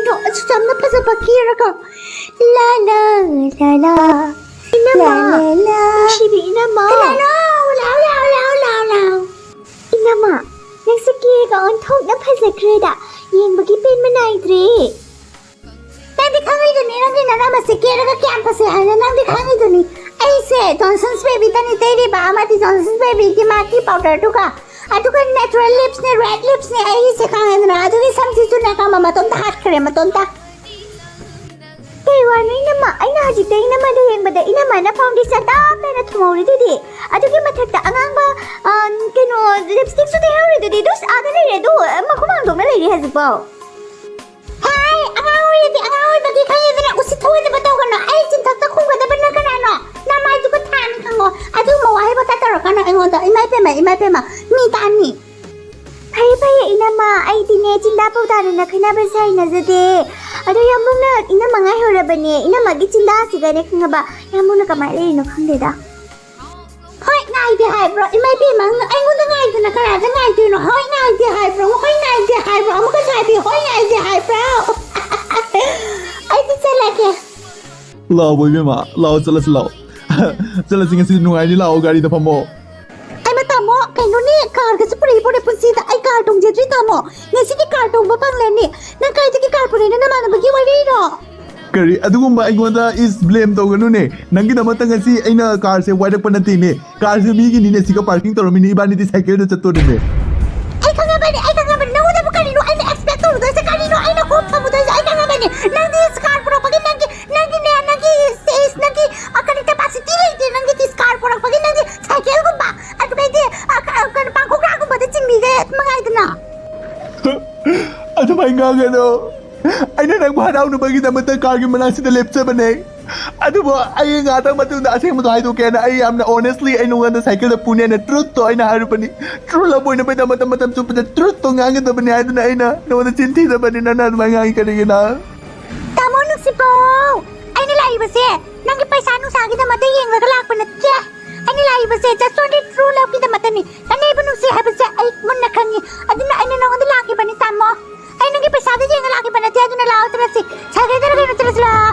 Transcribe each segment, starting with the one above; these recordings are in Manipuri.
ꯀꯩꯅꯣ ꯑꯁꯨꯛ ꯌꯥꯝꯅ ꯐꯖꯕ ꯀꯦꯔꯒ ꯂꯥ ꯂꯥ ꯂꯥ ꯂꯥ ꯏꯅꯝꯃ ꯅꯨꯡꯁꯤꯕꯤ ꯏꯅꯝꯃ ꯂꯥꯎ ꯂꯥꯎ ꯂꯥꯎ ꯂꯥꯎ ꯂꯥꯎ ꯂꯥꯎ ꯏꯅꯝꯃ ꯅꯪꯁꯦ ꯀꯦꯔꯒ ꯑꯣꯟꯊꯣꯛꯅ ꯐꯖꯈ꯭ꯔꯦꯗ ꯌꯦꯡꯕꯒꯤ ꯄꯦꯟꯕ ꯅꯥꯏꯗ꯭ꯔꯦ ꯅꯪꯗꯤ ꯈꯪꯉꯤꯗꯨꯅꯤ ꯅꯪꯒꯤ ꯅꯅꯝꯃꯁꯦ ꯀꯦꯔꯒ ꯀꯌꯥꯝ ꯐꯖꯩ ꯍꯥꯏꯅ ꯅꯪꯗꯤ ꯈꯪꯉꯤꯗꯨꯅꯤ ꯑꯩꯁꯦ ꯖꯣꯟꯁꯟꯁ ꯕꯦꯕꯤꯗꯅꯤ ꯇꯩꯔꯤꯕ ꯑꯃꯗꯤ ꯖꯣꯟꯁꯟꯁ ꯕꯦꯕꯤꯒꯤ ꯃꯥꯒꯤ ꯄꯥꯎꯗꯔꯗꯨꯒ ꯑꯗꯨꯒ ꯅꯦꯆꯔꯦꯜ ꯂꯤꯞꯁꯅꯦ ꯔꯦꯗ ꯂꯤꯞꯁꯅꯦ ꯑꯩꯁꯦ ꯈꯪꯉꯦꯗꯅ ꯑꯗꯨꯒꯤ ꯁꯝꯁꯤꯁꯨꯅꯦ ꯈꯪꯕ ꯃꯇꯣꯝꯇ ꯍꯥꯠꯈ꯭ꯔꯦ ꯃꯇꯣꯝꯇ ꯀꯩ ꯋꯥꯅꯣ ꯏꯅꯝꯃ ꯑꯩꯅ ꯍꯧꯖꯤꯛꯇ ꯏꯅꯝꯃꯗ ꯌꯦꯡꯕꯗ ꯏꯅꯝꯃꯅ ꯐꯥꯎꯟꯗꯦꯁꯟ ꯇꯥꯞꯅ ꯊꯨꯡꯍꯧꯔꯤꯗꯨꯗꯤ ꯑꯗꯨꯒꯤ ꯃꯊꯛꯇ ꯑꯉꯥꯡꯕ ꯀꯩꯅꯣ ꯂꯤꯞꯁꯇꯤꯛꯁꯨ ꯇꯩꯍꯧꯔꯤꯗꯨꯗꯤ ꯑꯗꯨ ꯑꯥꯗ ꯂꯩꯔꯦ ꯑꯗꯨ ꯃꯈꯨꯝ ꯍꯥꯡꯗꯣꯛꯅ ꯂꯩꯔꯤ ꯍꯧꯖꯤꯛꯐꯥꯎ ꯍꯥꯏ ꯑꯉꯥꯡ ꯑꯣꯏꯔꯗꯤ ꯑꯉꯥꯡ ꯑꯣꯏꯕꯒꯤ ꯈꯪꯉꯦꯗꯅ ꯎꯁꯤꯠ ꯊꯑꯣꯏꯗꯕ ꯇꯧꯒꯅꯣ ꯑꯩ ꯆꯤꯟꯊꯛꯇ ꯈꯨꯝꯒꯗꯕꯅ ꯀꯅꯥꯅꯣ ꯅꯃꯥꯏꯗꯨꯒ ꯊꯥꯅꯤ ꯈꯪꯉꯣ ꯑꯗꯨꯒꯨꯝꯕ ꯋꯥꯍꯩ ꯋꯥꯇꯥ ꯇꯧꯔꯛꯀꯅꯣ ꯑꯩꯉꯣꯟꯗ ꯏꯃꯥꯏ ꯄꯦꯝꯃ ꯃꯤ ꯇꯥꯅꯤ ꯐꯩꯌꯦ ꯏꯅꯝꯃ ꯑꯩꯗꯤꯅꯦ ꯆꯤꯟꯗꯥ ꯄꯧꯗꯥꯗꯅ ꯈꯟꯅꯕꯁꯦ ꯍꯩꯅꯖꯗꯦ ꯑꯗꯣ ꯌꯥꯝꯕꯨꯡꯅ ꯏꯅꯝꯃ ꯉꯥꯏꯍꯧꯔꯕꯅꯦ ꯏꯅꯝꯃꯒꯤ ꯆꯤꯟꯗꯥꯁꯤꯒꯅꯦ ꯈꯪꯉꯕ ꯌꯥꯝꯕꯨꯡꯅ ꯀꯃꯥꯏꯅ ꯂꯩꯔꯤꯅꯣ ꯈꯪꯗꯦꯗ ꯍꯣꯏ ꯉꯥꯏꯗꯦ ꯍꯥꯏꯕ꯭ꯔꯣ ꯏꯃꯥ ꯏꯄꯦꯝꯃ ꯑꯩꯉꯣꯟꯗ ꯉꯥꯏꯗꯅ ꯀꯅꯥꯗ ꯉꯥꯏꯗꯣꯏꯅꯣ ꯍꯣꯏ ꯉꯥꯏꯗꯦ ꯍꯥꯏꯕ꯭ꯔꯣ ꯍꯣꯏ ꯉꯥꯏꯗꯦ ꯍꯥꯏꯕ꯭ꯔꯣ ꯑꯃꯨꯛꯀꯁꯨ ꯍꯥꯏꯕꯤ ꯍꯣꯏ ꯉꯥꯏꯗꯦ ꯍꯥꯏꯕ꯭ꯔꯣ ꯑꯩꯗꯤ ꯆꯠꯂꯒꯦ ꯂꯥꯛꯑꯣ ꯏꯕꯦꯝꯃ ꯂꯥꯛꯑꯣ ꯆꯠꯂꯁꯤ ꯂꯥꯛꯑꯣ ꯆꯠꯂꯁꯤ ꯉꯁꯤꯗꯤ ꯅꯨꯡꯉꯥꯏꯅꯤ ꯂꯥꯛꯑꯣ ꯒꯥꯔꯤꯗ ꯐꯝꯃꯣ ꯑꯩꯃ ꯇꯥꯃꯣ ꯀꯩꯅꯣꯅꯦ ꯀꯥꯔꯒꯁꯨ ꯄꯨꯔꯛꯏ ꯄꯨꯟꯁꯤꯗ ꯑꯩ ꯀꯥꯔ ꯇꯣꯡꯖꯗ꯭ꯔꯤ ꯇꯥꯃꯣ ꯉꯁꯤꯗꯤ ꯀꯥꯔ ꯇꯣꯡꯕ ꯐꯪꯂꯅꯤ ꯅꯪ ꯀꯥꯏꯗꯒꯤ ꯀꯥꯔ ꯄꯨꯔꯛꯏꯅꯣ ꯅꯃꯥꯟꯅꯕꯒꯤ ꯋꯥꯔꯤꯔꯣ ꯀꯔꯤ ꯑꯗꯨꯒꯨꯝꯕ ꯑꯩꯉꯣꯟꯗ ꯏꯁ ꯕ꯭ꯂꯦꯝ ꯇꯧꯒꯅꯨꯅꯦ ꯅꯪꯒꯤꯗꯃꯛꯇ ꯉꯁꯤ ꯑꯩꯅ ꯀꯥꯔꯁꯦ ꯋꯥꯏꯔꯛꯄ ꯅꯠꯇꯦꯅꯦ ꯀꯥꯔꯁꯦ ꯃꯤꯒꯤꯅꯤꯅꯦ ꯁꯤꯒ ꯄꯥꯔꯀꯤꯡ ꯇꯧꯔꯝꯃꯤꯅꯤ ꯏꯕꯥꯅꯤꯗꯤ ꯁꯥꯏꯀꯜꯗ ꯆꯠꯇꯣꯔꯤꯅꯦ ꯑꯩ ꯈꯪꯉꯕꯅꯤ ꯅꯪꯉꯣꯟꯗꯕꯨ ꯀꯔꯤꯅꯣ ꯑꯩꯅ ꯑꯦꯛꯁꯄꯦꯛ ꯇꯧꯔꯨꯗꯣꯏꯁꯦ ꯀꯔꯤꯅꯣ ꯑꯩꯅ ꯍꯣꯞ ꯊꯝꯃꯨꯗꯣꯏꯁꯦ ꯑꯩ ꯈꯪꯉꯕꯅꯤ ꯅꯪꯗꯤ ꯀꯥꯔ ꯄꯨꯔꯛꯄꯒꯤ ꯅꯪꯒꯤ ꯁꯦꯁ ꯅꯪꯒꯤ ꯀꯔꯤ ꯀꯦꯄꯥꯁꯤꯇꯤ ꯂꯩꯇꯦ ꯅꯪꯒꯤ ꯀꯥꯔ ꯄꯨꯔꯛꯄꯒꯤ ꯅꯪꯒꯤ ꯁꯥꯏꯀꯜꯒꯨꯝꯕ ꯑꯗꯨꯒꯩꯗꯤ ꯄꯥꯡꯈꯣꯛꯂꯥꯒꯨꯝꯕꯗ ꯆꯤꯡꯕꯤꯒꯦ ꯃꯉꯥꯏꯗꯅ ꯑꯗꯨꯃꯥꯏꯅ ꯉꯥꯡꯒꯅꯣ ꯑꯩꯅ ꯅꯪꯕꯨ ꯍꯔꯥꯎꯅꯕꯒꯤꯗꯃꯛꯇ ꯀꯥꯔꯒꯤ ꯃꯅꯥꯛꯁꯤꯗ ꯂꯦꯞꯆꯕꯅꯦ ꯑꯗꯨꯕꯨ ꯑꯩ ꯉꯥꯛꯇꯪ ꯃꯇꯨꯡꯗ ꯑꯁꯦꯡꯕꯗꯣ ꯍꯥꯏꯗꯣꯛꯀꯦꯅ ꯑꯩ ꯌꯥꯝꯅ ꯑꯣꯅꯦꯁꯂꯤ ꯑꯩ ꯅꯉꯣꯟꯗ ꯁꯥꯏꯀꯜꯗ ꯄꯨꯅꯦꯅ ꯇ꯭ꯔꯨꯠꯇꯣ ꯑꯩꯅ ꯍꯥꯏꯔꯨꯕꯅꯤ ꯇ꯭ꯔꯨ ꯂꯞ ꯑꯣꯏꯅꯕꯒꯤꯗꯃꯛꯇ ꯃꯇꯝ ꯆꯨꯞꯄꯗ ꯇ꯭ꯔꯨꯠꯇꯣ ꯉꯥꯡꯒꯗꯕꯅꯤ ꯍꯥꯏꯗꯨꯅ ꯑꯩꯅ ꯅꯉꯣꯟꯗ ꯆꯤꯟ ꯊꯤꯗꯕꯅꯤ ꯅꯪꯅ ꯑꯗꯨꯃꯥꯏꯅ ꯉꯥꯡꯉꯤ ꯀꯔꯤꯒꯤꯅꯣ ꯇꯥꯃꯣ ꯅꯨꯡꯁꯤꯕꯧ ꯑꯩꯅ ꯂꯥꯛꯏꯕꯁꯦ ꯅꯪꯒꯤ ꯄꯩꯁꯥ ꯅꯨꯡꯁꯥꯒꯤꯗꯃꯛꯇ ꯌꯦꯡꯂꯒ ꯂꯥꯛꯄ ꯅꯠꯇꯦ ꯑꯩꯅ ꯂꯥꯛꯏꯕꯁꯦ ꯖꯁ ꯑꯣꯟꯂꯤ ꯇ꯭ꯔꯨ ꯂꯞꯀꯤꯗꯃꯛꯇꯅꯤ ꯅꯪꯅ ꯅꯨꯡꯁꯤ ꯍꯥꯏꯕꯁꯦ ꯑꯩ ꯃꯨꯟꯅ ꯈꯪꯉꯤ ꯑꯗꯨꯅ ꯑꯩꯅ ꯅꯉꯣꯟꯗ ꯂꯥꯛꯈꯤꯕꯅꯤ ꯇꯥꯃꯣ ꯑꯩ ꯅꯪꯒꯤ ꯄꯩꯁꯥꯗ ꯌꯦꯡꯉ ꯂꯥꯛꯈꯤꯕ ꯅꯠꯇꯦ ꯑꯗꯨꯅ ꯂꯥꯛꯑꯣ ꯆꯠꯂꯁꯤ ꯁꯥꯏꯀꯜꯗꯔ ꯀꯩꯅꯣ ꯆꯠꯂꯁꯤ ꯂꯥꯛꯑꯣ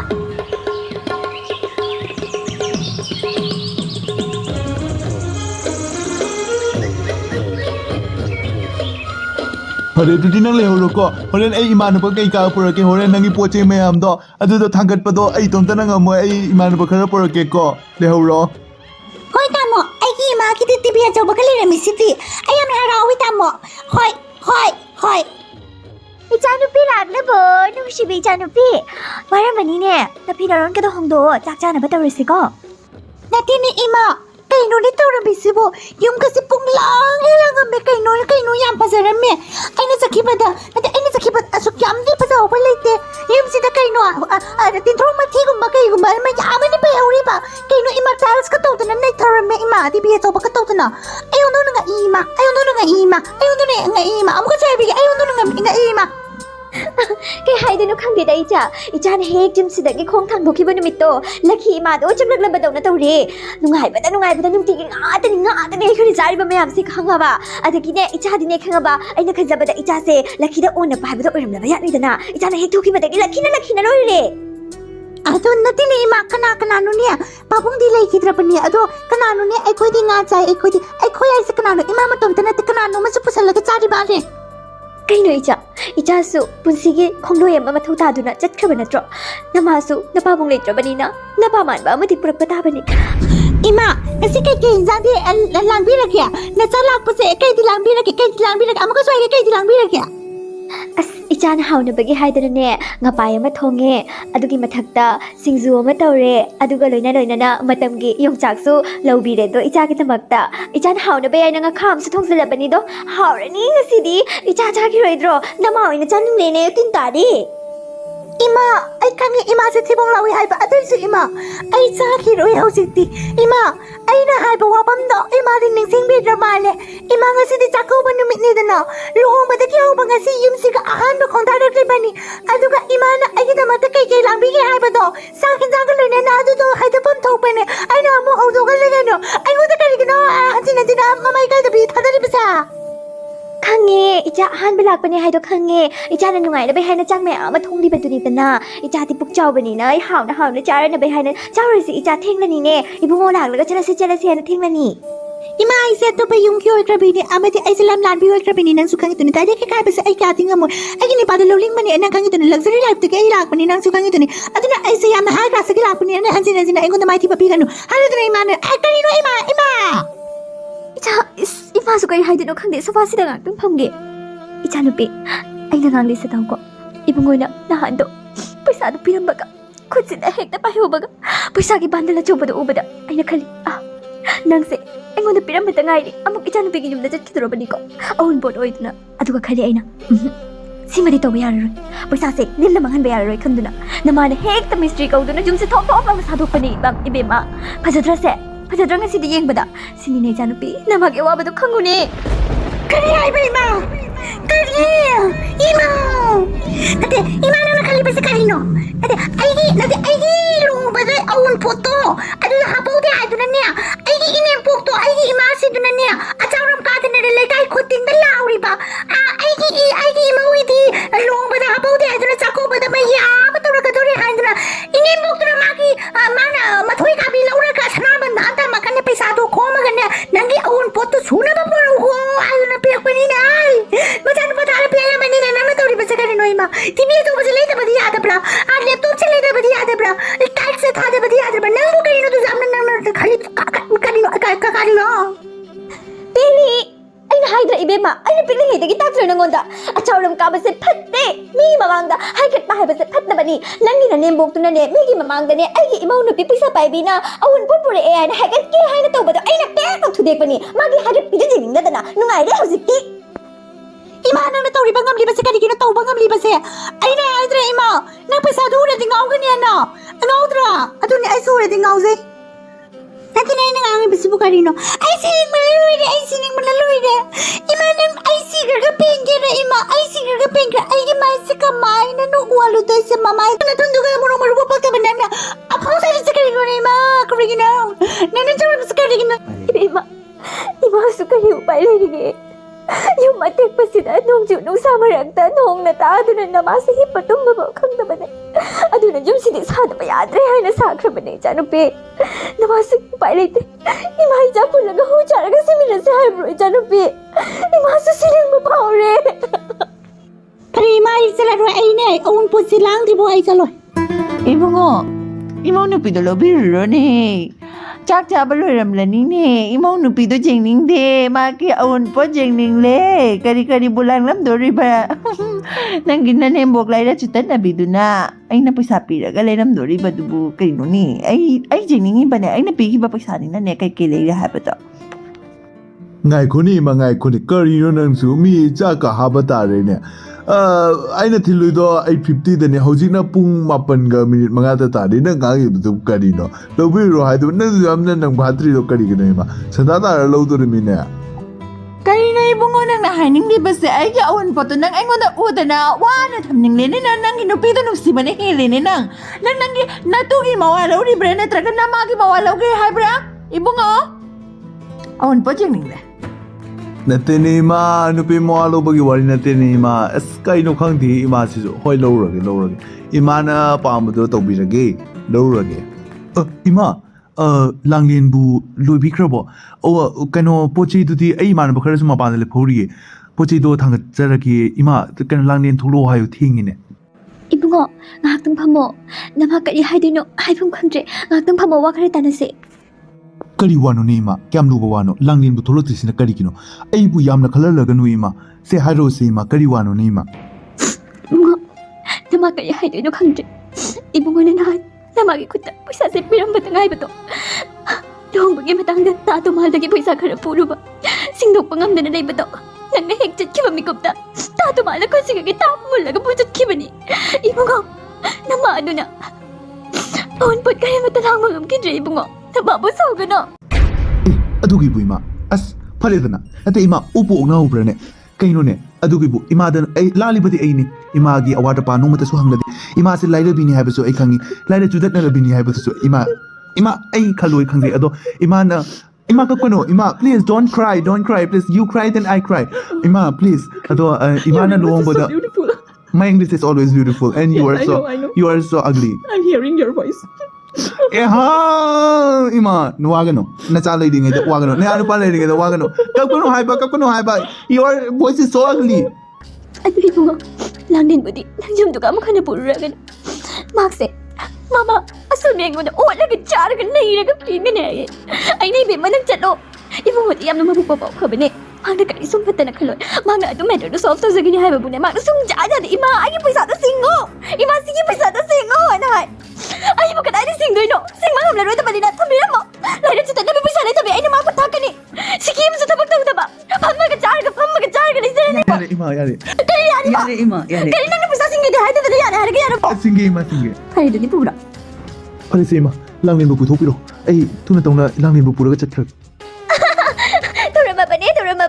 ꯐꯔꯦ ꯑꯗꯨꯗꯤ ꯅꯪ ꯂꯩꯍꯧꯔꯣꯀꯣ ꯍꯣꯔꯦꯟ ꯑꯩ ꯏꯃꯥꯟꯅꯕ ꯀꯩꯀꯥ ꯄꯨꯔꯛꯀꯦ ꯍꯣꯔꯦꯟ ꯅꯪꯒꯤ ꯄꯣꯠ ꯆꯩ ꯃꯌꯥꯝꯗꯣ ꯑꯗꯨꯗꯣ ꯊꯥꯡꯒꯠꯄꯗꯣ ꯑꯩ ꯏꯇꯣꯝꯇꯅ ꯉꯝꯃꯣꯏ ꯑꯩ ꯏꯃꯥꯟꯅꯕ ꯈꯔ ꯄꯨꯔꯛꯀꯦꯀꯣ ꯂꯩꯍꯧꯔꯣ ꯍꯣꯏ ꯇꯥꯃꯣ ꯑꯩꯒꯤ ꯏꯃꯥꯒꯤꯗꯤ ꯇꯤꯚꯤ ꯑꯆꯧꯕꯒ ꯂꯩꯔꯝꯃꯤꯁꯤꯗꯤ ꯑꯩ ꯌꯥꯝ ꯍꯔꯥꯎꯏ ꯇꯥꯃꯣ ꯍꯣꯏ ꯏꯆꯥꯅꯨꯄꯤ ꯂꯥꯛꯂꯕꯣ ꯅꯨꯡꯁꯤꯕꯤ ꯏꯆꯥꯅꯨꯄꯤ ꯋꯥꯔꯝꯃꯅꯤꯅꯦ ꯅꯐꯤꯔꯣꯟꯒꯗꯣ ꯍꯣꯡꯗꯣꯛꯑꯣ ꯆꯥꯛ ꯆꯥꯅꯕ ꯇꯧꯔꯁꯤꯀꯣ ꯅꯠꯇꯦꯅꯦ ꯏꯃꯥ ꯀꯩꯅꯣꯅꯦ ꯇꯧꯔꯝꯃꯤꯁꯤꯕꯣ ꯌꯨꯝꯒꯁꯦ ꯄꯨꯡꯂꯥꯡ ꯍꯦꯜꯂꯉꯝꯃꯦ ꯀꯩꯅꯣ ꯌꯥꯝ ꯐꯖꯔꯝꯃꯦ ꯑꯩꯅ ꯆꯠꯈꯤꯕꯗ ꯑꯁꯨꯛ ꯌꯥꯝꯗꯤ ꯐꯖꯍꯧꯕ ꯂꯩꯇꯦ ꯌꯨꯝꯁꯤꯗ ꯀꯩꯅꯣ ꯇꯤꯟꯊ꯭ꯔꯣꯛ ꯃꯊꯤꯒꯨꯝꯕ ꯀꯩꯒꯨꯝꯕ ꯃꯌꯥꯝꯅ ꯄꯩꯍꯧꯔꯤꯕ ꯀꯩꯅꯣ ꯏꯃꯥ ꯇꯥꯏꯜꯁꯀ ꯇꯧꯗꯅ ꯅꯩꯊꯔꯝꯃꯦ ꯏꯃꯥ ꯇꯤꯚꯤ ꯑꯆꯧꯕꯒ ꯇꯧꯗꯅ ꯑꯩꯉꯣꯟꯗ ꯉꯛꯏ ꯏꯃꯥ ꯑꯃꯨꯛꯀꯁꯨ ꯍꯥꯏꯕꯤꯒꯦ ꯑꯩꯉꯣꯟꯗ ꯉꯛꯏ ꯏꯃꯥ ꯀꯩ ꯍꯥꯏꯗꯣꯏꯅꯣ ꯈꯪꯗꯦꯗ ꯏꯆꯥꯅ ꯍꯦꯛ ꯖꯤꯝꯁꯤꯗꯒꯤ ꯈꯣꯡ ꯊꯥꯡꯗꯣꯛꯈꯤꯕ ꯅꯨꯃꯤꯠꯇꯣ ꯂꯛꯈꯤ ꯏꯃꯥꯗꯣ ꯆꯪꯂꯛꯂꯕꯗꯧꯅ ꯇꯧꯔꯦ ꯅꯨꯡꯉꯥꯏꯕꯗ ꯅꯨꯡꯇꯤꯒꯤ ꯉꯥꯛꯇꯅꯦ ꯑꯩꯈꯣꯏꯅ ꯆꯥꯔꯤꯕ ꯃꯌꯥꯝꯁꯦ ꯈꯪꯉꯕ ꯑꯗꯒꯤꯅꯦ ꯏꯆꯥꯗꯤꯅꯦ ꯈꯪꯉꯕ ꯑꯩꯅ ꯈꯟꯖꯕꯗ ꯏꯆꯥꯁꯦ ꯂꯛꯈꯤꯗ ꯑꯣꯟꯅꯕ ꯍꯥꯏꯕꯗꯣ ꯑꯣꯏꯔꯝꯂꯕ ꯌꯥꯠꯅꯤꯗꯅ ꯏꯆꯥꯅ ꯍꯦꯛ ꯊꯣꯛꯈꯤꯕꯗꯒꯤ ꯂꯛꯈꯤꯅ ꯂꯣꯏꯔꯦ ꯑꯗꯣ ꯅꯠꯇꯦꯅꯦ ꯏꯃꯥ ꯀꯅꯥꯅꯣꯅꯦ ꯄꯥꯕꯨꯡꯗꯤ ꯂꯩꯈꯤꯗ꯭ꯔꯕꯅꯦ ꯑꯗꯣ ꯀꯅꯥꯅꯣꯅꯦ ꯑꯩꯈꯣꯏꯗꯤ ꯉꯥ ꯆꯥꯏ ꯑꯩꯈꯣꯏ ꯍꯥꯏꯁꯦ ꯀꯅꯥꯅꯣ ꯏꯃꯥ ꯃꯇꯣꯝꯇ ꯅꯠꯇꯦ ꯀꯅꯥꯅꯣ ꯑꯃꯁꯨ ꯄꯨꯁꯜꯂꯒ ꯆꯥꯔꯤꯕꯅꯦ ꯀꯩꯅꯣ ꯏꯆꯥꯁꯨ ꯄꯨꯟꯁꯤꯒꯤ ꯈꯣꯡꯂꯣꯏ ꯑꯃ ꯃꯊꯧ ꯇꯥꯗꯨꯅ ꯆꯠꯈ꯭ꯔꯕ ꯅꯠꯇ꯭ꯔꯣ ꯅꯃꯥꯁꯨ ꯅꯄꯥꯕꯨꯡ ꯂꯩꯇ꯭ꯔꯕꯅꯤꯅ ꯅꯄꯥ ꯃꯥꯟꯕ ꯑꯃꯗꯤ ꯄꯨꯔꯛꯄ ꯇꯥꯕꯅꯤ ꯏꯃꯥ ꯉꯁꯤ ꯀꯩ ꯏꯟꯖꯥꯡꯗꯤ ꯂꯥꯡꯕꯤꯔꯒꯦ ꯅꯆꯥ ꯂꯥꯛꯄꯁꯦ ꯀꯩꯗꯤ ꯂꯥꯡꯕꯤꯔꯒꯦ ꯑꯃꯨꯛꯀꯁꯨ ꯍꯥꯏꯒꯦ ꯀꯩꯗꯤ ꯂꯥꯡꯕꯤꯔꯒꯦ ꯑꯁ ꯏꯆꯥꯅ ꯍꯥꯎꯅꯕꯒꯤ ꯍꯥꯏꯗꯅꯅꯦ ꯉꯄꯥꯏ ꯑꯃ ꯊꯣꯡꯉꯦ ꯑꯗꯨꯒꯤ ꯃꯊꯛꯇ ꯁꯤꯡꯖꯨ ꯑꯃ ꯇꯧꯔꯦ ꯑꯗꯨꯒ ꯂꯣꯏꯅꯅ ꯃꯇꯝꯒꯤ ꯌꯣꯡꯆꯥꯛꯁꯨ ꯂꯧꯕꯤꯔꯦꯗꯣ ꯏꯆꯥꯒꯤꯗꯃꯛꯇ ꯏꯆꯥꯅ ꯍꯥꯎꯅꯕ ꯌꯥꯏꯅ ꯉꯥꯈꯥ ꯑꯃꯁꯨ ꯊꯣꯡꯖꯤꯜꯂꯕꯅꯤꯗꯣ ꯍꯥꯎꯔꯅꯤ ꯉꯁꯤꯗꯤ ꯏꯆꯥ ꯆꯥꯈꯤꯔꯣꯏꯗ꯭ꯔꯣ ꯅꯃꯥ ꯑꯣꯏꯅ ꯆꯥꯅꯤꯡꯂꯦꯅꯦ ꯇꯤꯟ ꯇꯥꯔꯤ ꯏꯃꯥ ꯑꯩ ꯈꯪꯉꯦ ꯏꯃꯥꯁꯦ ꯊꯤꯕꯣꯡ ꯂꯥꯎꯏ ꯍꯥꯏꯕ ꯑꯗꯨꯏꯁꯨ ꯏꯃꯥ ꯑꯩ ꯆꯥꯈꯤꯔꯣꯏ ꯍꯧꯖꯤꯛꯇꯤ ꯏꯃꯥ ꯑꯩꯅ ꯍꯥꯏꯕ ꯋꯥꯐꯝꯗꯣ ꯏꯃꯥꯗꯤ ꯅꯤꯡꯁꯤꯡꯕꯤꯗ꯭ꯔ ꯃꯥꯜꯂꯦ ꯏꯃꯥ ꯉꯁꯤꯗꯤ ꯆꯥꯛꯀꯧꯕ ꯅꯨꯃꯤꯠꯅꯤꯗꯅ ꯂꯨꯍꯣꯡꯕꯗꯒꯤ ꯍꯧꯕ ꯉꯁꯤ ꯌꯨꯝꯁꯤꯒ ꯑꯍꯥꯟꯕ ꯈꯣꯡꯗꯥꯔꯛꯂꯤꯕꯅꯤ ꯑꯗꯨꯒ ꯏꯃꯥꯅ ꯑꯩꯒꯤꯗꯃꯛꯇ ꯀꯩ ꯂꯥꯡꯕꯤꯒꯦ ꯍꯥꯏꯕꯗோ ꯆꯥꯛ ꯍꯤꯟꯖꯥꯡꯒ ꯂꯣꯏꯅꯅ ꯑꯗꯨꯗꯣ ꯍꯥꯏꯗꯣꯛꯐꯝ ꯊꯣꯛꯄꯅꯦ ꯑꯩꯅ ꯑꯃꯨꯛ ꯍꯧꯗꯣꯛꯍꯜꯂꯦ ꯀꯩꯅꯣ ꯑꯩꯉꯣꯟꯗ ꯀꯔꯤꯒꯤꯅꯣ ꯍꯟꯖꯤꯟ ꯃꯃꯥꯏ ꯀꯥꯏꯗꯕꯤ ꯊꯥꯗꯔꯤꯕꯁꯦ ꯈꯪꯉꯦ ꯏꯆꯥ ꯑꯍꯥꯟꯕ ꯂꯥꯛꯄꯅꯦ ꯍꯥꯏꯗꯣ ꯈꯪꯉꯦ ꯏꯆꯥꯅ ꯅꯨꯡꯉꯥꯏꯅꯕꯩ ꯍꯥꯏꯅ ꯆꯥꯛ ꯃꯌꯥꯝ ꯑꯃ ꯊꯣꯡꯂꯤꯕꯗꯨꯅꯤꯗꯅ ꯏꯆꯥꯗꯤ ꯄꯨꯛ ꯆꯥꯎꯕꯅꯤꯅ ꯑꯩ ꯍꯥꯎꯅ ꯆꯥꯔꯅꯕꯩ ꯍꯥꯏꯅ ꯆꯥꯎꯔꯁꯤ ꯏꯆꯥ ꯊꯦꯡꯂꯅꯤꯅꯦ ꯏꯕꯨꯡꯉꯣ ꯂꯥꯛꯂꯒ ꯆꯠꯂꯁꯤ ꯍꯥꯏꯅ ꯊꯦꯡꯂꯅꯤ Ima aise attopa yumki oikrabini amati aise lam lanbi oikrabini nang su khangituni tai de kai base ai kya tinga mo ai ni pada loling mani ana khangituni luxury life te ai lakpani nang su khangituni aduna aise yam high class ki lakpani ana anjina ai ngonda mai thi papi kanu haladuna ima na ai kari no ima 이자 이마수 그리 하이드노 칸데 소파시다 ꯉꯥꯛꯇꯪ ꯐꯝꯒꯦ 이자 누피 ꯑꯩꯅ ꯉꯥꯡꯂꯤꯁꯦ ꯇꯥꯎꯀꯣ 이bungo이나 나한도 ꯄꯩꯁꯥꯗꯨ ꯄꯤꯔꯝꯕꯒ ꯈꯨꯠꯁꯤꯗ ꯍꯦꯛꯇ ꯄꯥꯏꯍꯧꯕꯒ ꯄꯩꯁꯥꯒꯤ ꯕꯥꯟꯗꯜ ꯑꯆꯧꯕꯗꯨ ꯎꯕꯗ ꯑꯩꯅ ꯈꯜꯂꯤ ꯅꯪꯁꯦ ꯑꯩꯉꯣꯟꯗ ꯄꯤꯔꯝꯕꯇ ꯉꯥꯏꯔꯤ ꯑꯃꯨꯛ ꯏꯆꯥꯅꯨꯄꯤꯒꯤ ꯌꯨꯝꯗ ꯆꯠꯈꯤꯗꯣꯔꯕꯅꯤꯀꯣ ꯑꯎꯟꯄꯣꯠ ꯑꯣꯏꯗꯨꯅ ꯑꯗꯨꯒ ꯈꯜꯂꯤ ꯑꯩꯅ ꯁꯤꯃꯗꯤ ꯇꯧꯕ ꯌꯥꯔꯔꯣꯏ ꯄꯩꯁꯥꯁꯦ ꯅꯤꯜꯂ ꯃꯥꯡꯍꯟꯕ ꯌꯥꯔꯔꯣꯏ ꯈꯪꯗꯨꯅ ꯅꯃꯥꯅ ꯍꯦꯛꯇ ꯃꯤꯁꯇ꯭ꯔꯤ ꯀꯧꯗꯨꯅ ꯌꯨꯝꯁꯦ ꯊꯣꯛ ꯂꯥꯎꯅ ꯁꯥꯗꯣꯛꯄꯅꯤ ꯏꯕꯦꯝꯃ ꯐꯖꯗ꯭ꯔꯁꯦ ꯐꯖꯗ꯭ꯔ ꯉꯁꯤꯗꯤ ꯌꯦꯡꯕꯗ ꯁꯤꯅꯤꯅꯦ ꯏꯆꯥꯅꯨꯄꯤ ꯅꯃꯥꯒꯤ ꯑꯋꯥꯕꯗꯣ ꯈꯪꯉꯨꯅꯦ kari ai ba ima kari ima ate ima na khali base kari no ate ai lu bade awun photo adu hapaude aduna ne ai ine pokto ai ima si duna ne achauram ka de ne le kai khotin da lauri ba ai mawi di lu bade hapaude aduna chako bade ma ya ma to ka dori handra ine pokto ma ki mana mathoi ka bi laura ka sana ban da ta makane paisa do khoma gane nangi awun photo suna ba poro ho aduna pe pani nai majan patara pe la mani na na tori base kari no ima tv to base le da badi yada bra a laptop se le da badi yada bra tax se tha da badi yada bra nangu kari no to zamna na khali kari no ꯄꯦꯔꯤ ꯑꯩꯅ ꯍꯥꯏꯗ꯭ꯔ ꯏꯕꯦꯝꯃ ꯑꯩꯅ ꯄꯤꯛꯂꯤꯉꯩꯗꯒꯤ ꯇꯥꯛꯇ꯭ꯔ ꯅꯪꯉꯣꯟꯗ ꯑꯆꯧꯔꯝ ꯀꯥꯕꯁꯦ ꯐꯠꯇꯦ ꯃꯤ ꯃꯃꯥꯡꯗ ꯍꯥꯏꯒꯠꯄ ꯍꯥꯏꯕꯁꯦ ꯐꯠꯇꯕꯅꯤ ꯅꯪꯒꯤ ꯅꯅꯦꯝꯕꯣꯛꯇꯨꯅꯅꯦ ꯃꯤꯒꯤ ꯃꯃꯥꯡꯗꯅꯦ ꯑꯩꯒꯤ ꯏꯃꯧ ꯅꯨꯄꯤ ꯄꯩꯁꯥ ꯄꯥꯏꯕꯤꯅ ꯑꯎꯟꯄꯣꯠ ꯄꯨꯔꯛꯑꯦ ꯍꯥꯏꯅ ꯍꯥꯏꯒꯠꯀꯦ ꯍꯥꯏꯅ ꯇꯧꯕꯗꯣ ꯑꯩꯅ ꯄꯦꯛ ꯊꯨꯗꯦꯛꯄꯅꯤ ꯃꯥꯒꯤ ꯍꯥꯏꯒꯠꯄꯤꯗ ꯌꯦꯡꯅꯤꯡꯗꯗꯅ ꯅꯨꯡꯉꯥꯏꯔꯦ ꯍꯧꯖꯤꯛꯇꯤ ima nang na tori ba ngamli base kari kino tawba ngamli base ai na aidra ima nang paisa du re ding ngau gani na ngaudra aduni ai su re ding ngau zai Natin ay nangangi basi bukari no. Ay sining malalui de. Ima nang ay sigar ka pengke na ima. Ay sigar ka pengke. Ay ima sa kamay na nuwalo tayo sa mamay. Natundo ka mo rumaro pa pagkabanam na. Apang sa kari ko na ima. Karigin na. Nanansaran sa karigin na. 이마 이마수 그리 빨리게 yung matikpasida nung junong sa maragta nung nataado na namasa hipatong mabaw kang nabane. Ado na yung sinisada pa yadre ay nasakra ba na ijanupi. Namasa pailite. Imahay dyan po lang ako dyan kasi minasay bro ijanupi. Imasu siling mapaure. Kari ima ay salaro ay na. Awun po silang di bo ay saloy. Ibungo, imaw na pidolo biro ni. Chak cha balo ramlani ni. Imaw na pido jengning de. Maki awon po jengning le. Kari bulang lam dori ba. Nang ginanembok lai ra chutan na bido na. Ay na pagsapi ra galay lam dori ba dubu kay no ni. Ay jengning ba na. Ay napigi ba pagsani na ne kay kilay ra ha ba to. Ngai ko ni ma ngai ko ni kari no nang su mi cha ka ha ba ta re ne aina thilui do 8:50 da ne hojik na pung 8 ga minute manga ta ta de na ga gi du kari no lo bi ro hai du na yam na nang bhatri do kari gi ne ma sada ta lo do mi ne Kari na ibungo nang nahaning di ba si ay ya awon po to nang ay ngonda uda na wana tamning le ni na nang inupido nung si mani hili ni nang natugi mawalaw ni bre na traga na magi mawalaw kay hai bra ibungo awon po jengning le nate ni ma nupi mo alo bagi wari nate ni ma as kai no khang thi ima si so hoi lo rage ima na pa mu do to bi rage lo rage ima langlien bu loi bi khra bo o kano pochi du ti ai ma na khara suma pa le phori pochi do thang jaragi ima kan langlien thulo hayu thingi ne 이붕어 ngahaktung phamo nama kari haidino haifum khangdre ngahaktung phamo wa khare tanase kari wano ni ma kyam lu wano langlin bu tholo tisina kari kino ai bu yamna khala laga nu ima se haro se ma kari wano ni ma 붕어 nama kari haidino khangdre 이붕어는 namagi kutta paisa se pirambat ngaibato dongbugi matangda tato maldagi paisa khara puruba singdok pangamdana leibato nangna hek chatkiba mikopta tato mala kosigage tap mullaga bujatkhibani 이붕어 nama aduna on pot kaya matalang magamkidre 이붕어 nababu sogano adugi bu ima as phale dana ate ima upu nga ubra ne kaino ne adugi bu ima dan ai lali badi ai ni ima gi award pa no mata su hangladi ima se laida bini haiba so ai khangi laida judat na bini haiba so ima ai khaloi khangri ado ima na Ima kapkano, Ima, please don't cry, please. You cry, then I cry. Ima, please. Ima na luong boda. Beautiful. My English is always beautiful, and you are Yes, I know. you are so ugly. I'm hearing your voice. Ima, wagano. Nacha lady ngay wagano. Ne anu pa lady ngay wagano. Kapkano haiba. Your voice is so ugly. Ano mo? Lang din budi. Nangyam to ka mo ka na puragan. Maxe, Mama, asal mo na wala ka char ka na hira ka pingan ay na ibe man ang chalo. Ibu mo tiyam na mabupapaw ka ba ne? Mang na kaisong pata na kalon. Mang na ito medyo na soft sa gini hay babune. Mang na sungjaja na ima ay paisa na singo. Ima sige paisa na singo anay. Ay mo ka tayo ni singdo no. Sing mang hamla roy tabali na tabi mo. Lai na chita na paisa na tabi ay na mapata ka ni. Sige mo sa tabag taba. Pam ka char ka ni sir ni. Yari, Ima, yari. Yari, Ima, yari. Kaya na paisa singo di hay ito na yan. Hay ka yan. Sige, Ima, sige. Hay ito ni pura. Palisi, Ima. Langin mo puthokpiro. Ay, tuna tong na langin mo puraga chakrak. Turama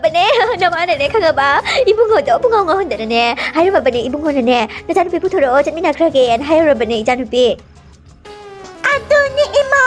ba ne? Naman na ne, kanga ba? Ibong ho daw, bungaw nga honda na ne. Hayo ba ne, ibong ho na ne. Najanupi po turo, chan minakragayan. Hayo ba ne, janupi. Ato ni Ima.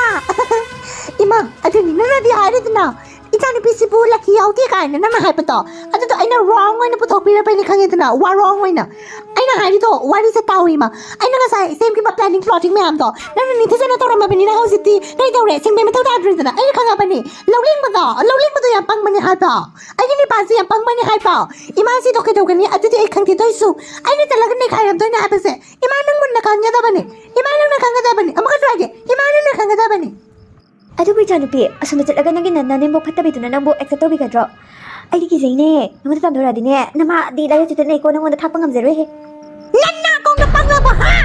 Ima, ato ni nanadi hari na. Itani pisipu laki yaw ti kain na mahal pa to. Ato to ay na wrong way na putok pila pa ni kangit na. Wa wrong way na. Ay na hari to, wari sa tao Ima. Ay na nga sa same ki ba planning plotting mayam to. Nananiti sa na to rama ni na house city. Nay daw re, sing may mataw dadri na. Ay kanga pa ni. Lawling ba to? Lawling ba to yang pang mani pa? Ay ni pa si yang pang mani pa. Ima si to kito gani ato ti ay kang tito isu. Ay ni talaga ni kaya to na apese. Ima nang mun na kanya da ba ni? Ima nang na kanga da ba ni? Amaka drage. Ima nang na kanga da ba ni? Ato ba janupi, asunda chatlaga nang ginananin mo patabi to na nang buo eksato bi kadro. Ay di kisay ne, nang tam dora din ne. Nama di layo chita ne ko nang wala thapang amzero he. Nana kong napanglaba ha!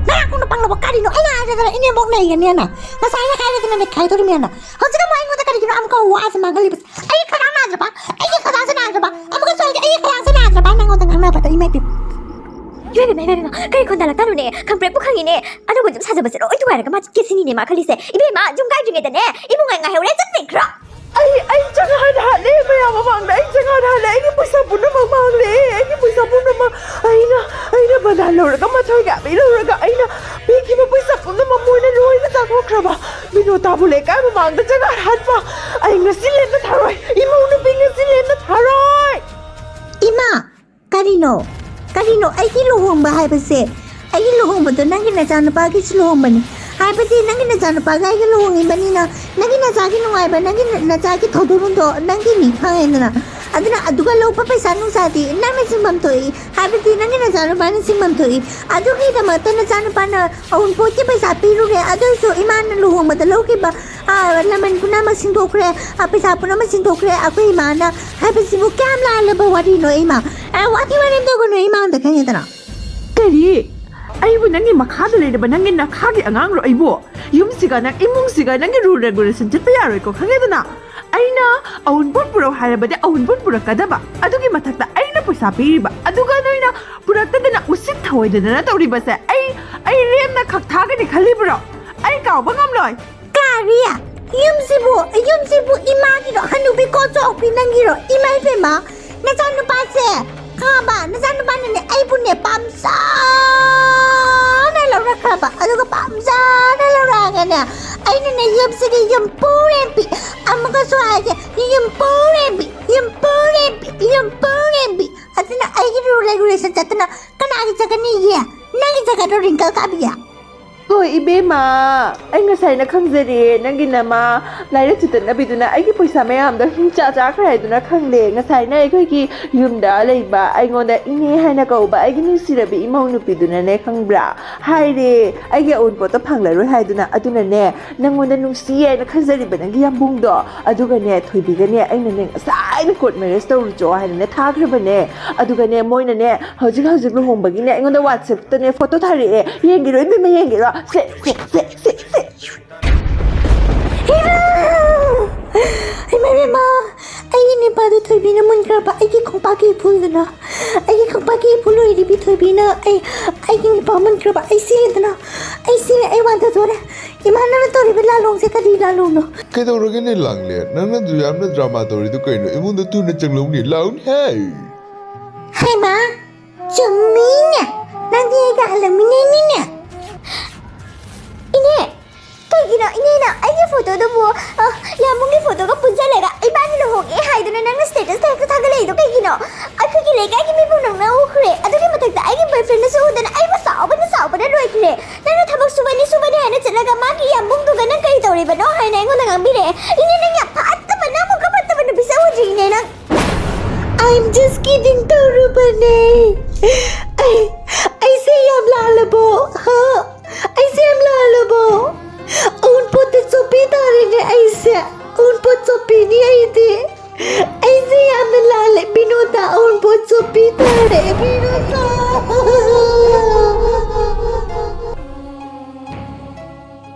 Nana kong napanglaba karino ay na ini mok na yan yan na. Nasaya kaya ka na nakay to rin yan na. How's ka mo ay mo ta karino am ko wa sa magalibas. Ay ka na ba? Ay ka na ba? Am ko sa ay ka na ba nang utang na ba ta imay pip. Yun na, kaya kung talagtalo ne, kang prep bukang ine, ano ko dyan sasabasero, ito nga nagamit kisini ni makalise, ibe ma, yung kaya yung ito ne, ibo nga hew, let's take kro! Ay, jangan hali, maya mamang na, ay, jangan hali, ay, po sabon na mamang na, ay, po sabon na mamang, ay na, banalo raga, matoy ga, bilo raga, ay na, bigi mo po sabon na mamuna, luhay na tako kraba, binotabule ka, mamang na, jangan hali pa, ay, ngasilin na taroy, imaw na ngasilin na taroy! Ima, karino ay kiluhong bahay pa si. Ay kiluhong ba to? Nangin na sana pa, kiluhong ba ni? Ay pa si, nangin na sana pa, ay kiluhong iba ni na, nangin na sa akin nung ay ba, nangin na sa akin todurong to, nangin ni, hangin na. Ado na, ado ka law pa pa sa nung sa atin, namin si mam to eh. Ay pa si, nangin na sana pa, si mam to eh. Ado kita mata na sana pa na, awun po ti pa sa piro kaya, ado so, iman na luhong ba, dalaw kiba, laman ko na masindokre, pisa po na masindokre, ako imana, ay pa si, bukam lalaba wari no ima. Ay, wati wari no ko no ima, ang dakang ito na. Kari, ay mo nangin makadali na ba nangin nakagi ang angro ay bo? Yung siga nang imong siga nangin regulation jet payaroy ko kangito na. Ay na, awun bon puro haraba de awun bon puro kada ba? Adugi matakta ay na po sapi ba? Aduga no na purata na usit taway na tawri ba sa? Ay rem na kaktaga ni kalibro. Ay kao bangam loy. Karia, yung sibu imagino, hanubi ko so pinangiro, imay pe ma, nasano pa se, kaba, nasano pa na ay bune pamsa, nalaura ka ba, ano ka pamsa, nalaura ka na, ay na yung sige yung purempi, ang mga suwage, yung purempi, at na ay regulation sa na, kanagin sa kaniya, nagin sa kanoring kalkabiya. Hoy, ibe ma. Ay ngasay na kangjari, nang ginama, lai na chutan na bidu na, ay ki poisa mayam da hincha cha kray do na kangle, ngasay na ay ki yum da lay ba, ay ngonda ini hay na kau ba, ay ginung sirabi imaw nu bidu na ne kangbra. Hay re, ay ki un po to pang laro hay do na, adu na ne, nang ngonda nung siya na kangjari ba nang giyambung do, adu ga ne, thoy biga ne, ay na neng asay na kot ma restaurant jo hay na ne, thakra ba ne, adu ga ne, moy na ne, hawjik luhong bagi ne, ay ngonda WhatsApp to ne, photo thari e, yengiro, ibe ma yengiro, se. Ay, mama, ay ini pada toy bina mun kerapa, ay kong pagi pun na, ay kong pagi pun lo ini toy bina, ay ini pa mun kerapa, ay sini na, ay wanta to na, imana na to ribi lalong se kadi lalong no. Kaitorogin ni lang le, nana duyam na drama tori to kaino, imun na tu na changlong ni laun hey. Hai ma, cumina, nanti ka alam ini na. Ine, kaya ꯀꯩꯒꯤꯅꯣ ꯏꯅꯦꯅ ꯑꯩꯒꯤ ꯐꯣꯇꯣꯗꯨꯕꯨ ꯌꯥꯝꯕꯨꯡꯒꯤ ꯐꯣꯇꯣꯒ ꯄꯨꯟꯁꯤꯜꯂꯒ ꯏꯕꯥꯅꯤ ꯂꯨꯍꯣꯡꯉꯦ ꯍꯥꯏꯗꯨꯅ ꯅꯪꯅ ꯁ꯭ꯇꯦꯇꯁꯇ ꯍꯦꯛꯇ ꯊꯥꯒꯠꯂꯛꯏꯗꯣ ꯀꯩꯒꯤꯅꯣ ꯑꯩꯈꯣꯏꯒꯤ ꯂꯩꯀꯥꯏꯒꯤ ꯃꯤꯕꯨ ꯅꯪꯅ ꯎꯈ꯭ꯔꯦ ꯑꯗꯨꯒꯤ ꯃꯊꯛꯇ ꯑꯩꯒꯤ ꯕꯣꯏꯐ꯭ꯔꯦꯟꯗꯁꯨ ꯎꯗꯅ ꯑꯩꯕꯨ ꯁꯥꯎꯕꯅ ꯂꯣꯏꯈ꯭ꯔꯦ ꯅꯪꯅ ꯊꯕꯛ ꯁꯨꯕꯅꯤ ꯍꯥꯏꯅ ꯆꯠꯂꯒ ꯃꯥꯒꯤ ꯌꯥꯝꯕꯨꯡꯗꯨꯒ ꯅꯪ ꯀꯔꯤ ꯇꯧꯔꯤꯕꯅꯣ ꯍꯥꯏꯅ ꯑꯩꯉꯣꯟꯗ ꯉꯥꯡꯕꯤꯔꯛꯑꯦ ꯏꯅꯦ ꯅꯪ ꯌꯥꯝ ꯐꯠꯇꯕ ꯅꯪ ꯑꯃꯨꯛꯀ ꯐꯠꯇꯕ ꯅꯨꯄꯤꯁꯦ ꯎꯗ꯭ꯔꯤꯅꯦ ꯅꯪ I'm just kidding तौरुबने ऐसे हम लालबो हाँ ऐसे हम लालबो उन पोते चुपी तारे ने ऐसे उन पोते